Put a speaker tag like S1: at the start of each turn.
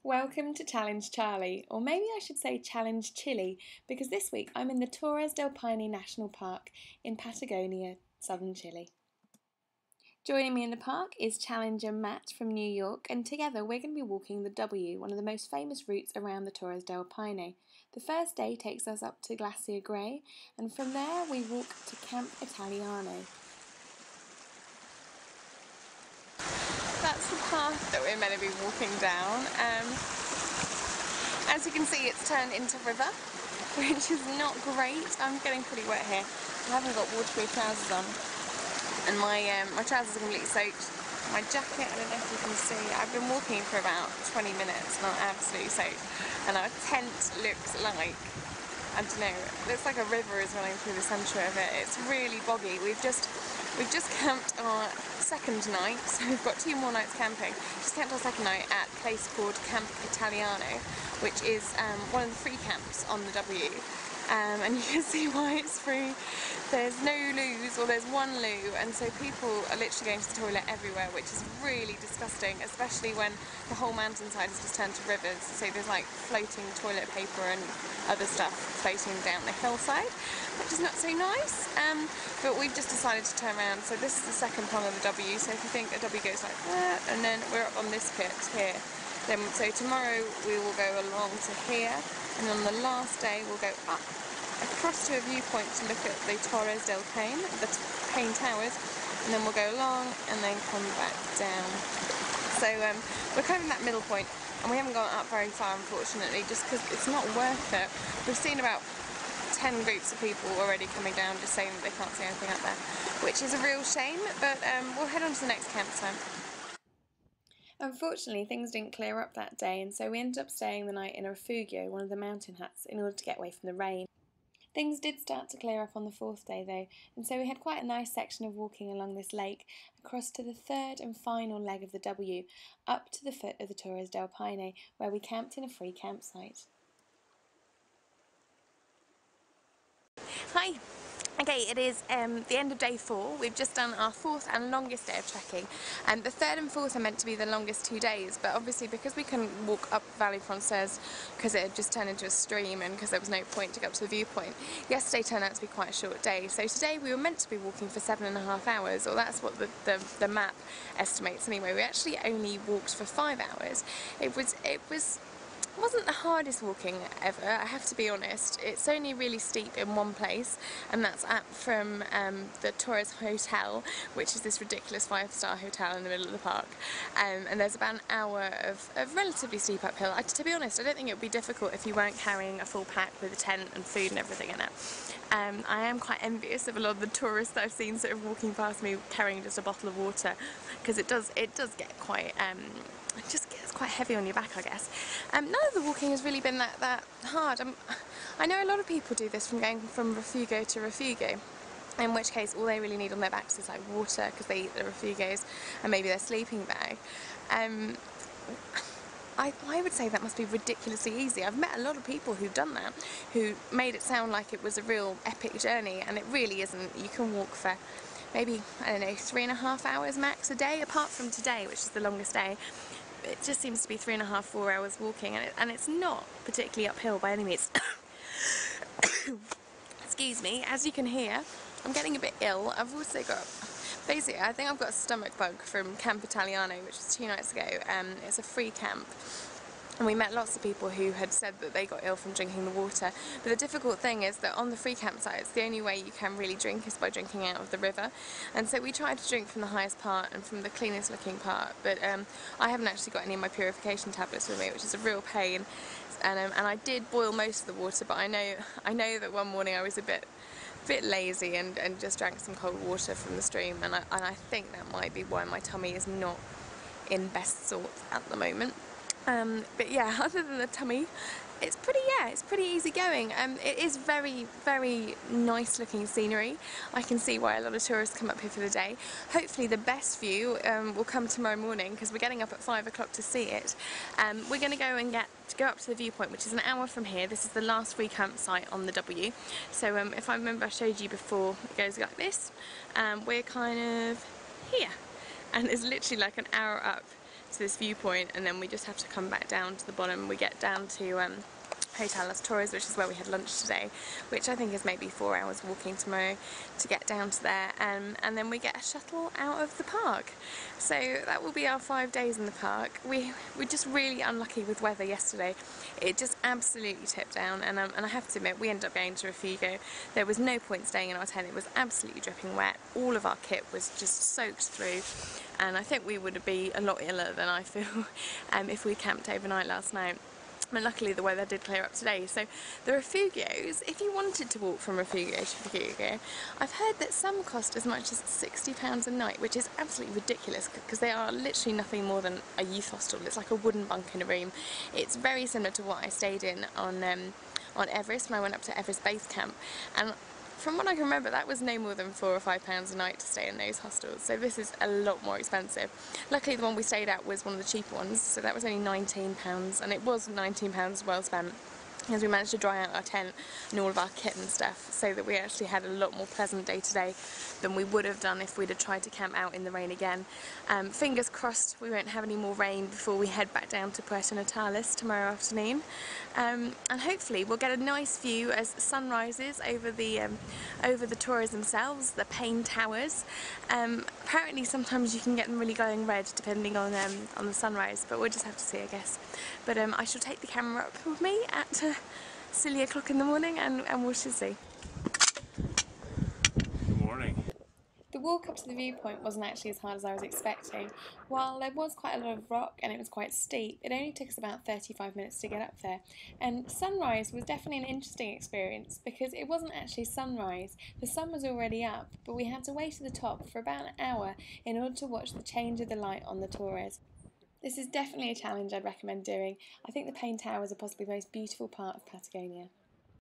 S1: Welcome to Challenge Charly, or maybe I should say Challenge Chile, because this week I'm in the Torres del Paine National Park in Patagonia, southern Chile. Joining me in the park is challenger Matt from New York, and together we're going to be walking the W, one of the most famous routes around the Torres del Paine. The first day takes us up to Glacier Grey, and from there we walk to Camp Italiano. That's the path that we're meant to be walking down. As you can see, it's turned into river, which is not great. I'm getting pretty wet here. I haven't got waterproof trousers on, and my trousers are completely soaked. My jacket, I don't know if you can see, I've been walking for about 20 minutes and I'm absolutely soaked. And our tent looks like, I don't know, it looks like a river is running through the centre of it. It's really boggy. We've just camped our second night, so we've got 2 more nights camping. Just camped our second night at a place called Camp Italiano, which is one of the free camps on the W. And you can see why it's free. There's no loos, or there's one loo, and so people are literally going to the toilet everywhere, which is really disgusting, especially when the whole mountainside has just turned to rivers. So there's like floating toilet paper and other stuff floating down the hillside, which is not so nice. But we've just decided to turn around. So this is the second prong of the W. So if you think a W goes like that, and then we're up on this pit here. Then, so tomorrow we will go along to here, and on the last day we'll go up across to a viewpoint to look at the Torres del Paine, the Paine Towers, and then we'll go along and then come back down. So we're kind of in that middle point, and we haven't gone up very far, unfortunately, just because it's not worth it. We've seen about 10 groups of people already coming down just saying that they can't see anything up there, which is a real shame, but we'll head on to the next campsite. Unfortunately, things didn't clear up that day, and so we ended up staying the night in a refugio, one of the mountain huts, in order to get away from the rain. Things did start to clear up on the 4th day though, and so we had quite a nice section of walking along this lake, across to the 3rd and final leg of the W, up to the foot of the Torres del Paine, where we camped in a free campsite. Hi! Okay, it is the end of day 4. We've just done our 4th and longest day of trekking, and the 3rd and 4th are meant to be the longest 2 days, but obviously because we couldn't walk up Valley Francaise because it had just turned into a stream and because there was no point to go up to the viewpoint, yesterday turned out to be quite a short day. So today we were meant to be walking for 7.5 hours, or that's what the map estimates anyway. We actually only walked for 5 hours. It wasn't the hardest walking ever, I have to be honest. It's only really steep in one place, and that's from the Torres Hotel, which is this ridiculous 5-star hotel in the middle of the park. And there's about an hour of relatively steep uphill. To be honest, I don't think it would be difficult if you weren't carrying a full pack with a tent and food and everything in it. I am quite envious of a lot of the tourists that I've seen sort of walking past me carrying just a bottle of water, because it does get quite it just gets quite heavy on your back, I guess. None of the walking has really been that hard. I know a lot of people do this from going from refugio to refugio, in which case all they really need on their backs is like water, because they eat the refugios, and maybe their sleeping bag. I would say that must be ridiculously easy. I've met a lot of people who've done that, who made it sound like it was a real epic journey, and it really isn't. You can walk for maybe, I don't know, 3.5 hours max a day, apart from today, which is the longest day. It just seems to be 3.5, 4 hours walking, and it's not particularly uphill by any means. Excuse me, as you can hear, I'm getting a bit ill. I've also got, basically, I think I've got a stomach bug from Camp Italiano, which was 2 nights ago. It's a free camp, and we met lots of people who had said that they got ill from drinking the water. But the difficult thing is that on the free campsites, the only way you can really drink is by drinking out of the river. And so we tried to drink from the highest part and from the cleanest looking part, but I haven't actually got any of my purification tablets with me, which is a real pain. And I did boil most of the water, but I know that one morning I was a bit lazy and just drank some cold water from the stream, and I think that might be why my tummy is not in best sorts at the moment. But yeah, other than the tummy, it's pretty easy going. It is very, very nice looking scenery. I can see why a lot of tourists come up here for the day. Hopefully the best view will come tomorrow morning, because we're getting up at 5 o'clock to see it. We're going to go up to the viewpoint, which is an hour from here. This is the last free campsite on the W. So if I remember, I showed you before, it goes like this. We're kind of here, and it's literally like an hour up to this viewpoint, and then we just have to come back down to the bottom. We get down to Hotel Las Torres, which is where we had lunch today, which I think is maybe 4 hours walking tomorrow to get down to there, and then we get a shuttle out of the park. So that will be our 5 days in the park. We were just really unlucky with weather yesterday. It just absolutely tipped down, and I have to admit, we ended up going to Refugio. There was no point staying in our tent. It was absolutely dripping wet. All of our kit was just soaked through, and I think we would be a lot iller than I feel if we camped overnight last night. And luckily the weather did clear up today. So the Refugios, if you wanted to walk from Refugio to Refugio, I've heard that some cost as much as £60 a night, which is absolutely ridiculous because they are literally nothing more than a youth hostel. It's like a wooden bunk in a room. It's very similar to what I stayed in on Everest when I went up to Everest Base Camp, and from what I can remember, that was no more than £4 or £5 a night to stay in those hostels, so this is a lot more expensive. Luckily the one we stayed at was one of the cheaper ones, so that was only £19, and it was £19 well spent, because we managed to dry out our tent and all of our kit and stuff, so that we actually had a lot more pleasant day today than we would have done if we'd have tried to camp out in the rain again. Fingers crossed we won't have any more rain before we head back down to Puerto Natales tomorrow afternoon, and hopefully we'll get a nice view as the sun rises over the Torres themselves, the Paine Towers. Apparently sometimes you can get them really glowing red depending on the sunrise, but we'll just have to see, I guess. But I shall take the camera up with me at silly o'clock in the morning, and we shall see.
S2: Good morning.
S1: The walk up to the viewpoint wasn't actually as hard as I was expecting. While there was quite a lot of rock and it was quite steep, it only took us about 35 minutes to get up there. And sunrise was definitely an interesting experience because it wasn't actually sunrise. The sun was already up, but we had to wait at the top for about an hour in order to watch the change of the light on the Torres. This is definitely a challenge I'd recommend doing. I think the Paine Towers are possibly the most beautiful part of Patagonia.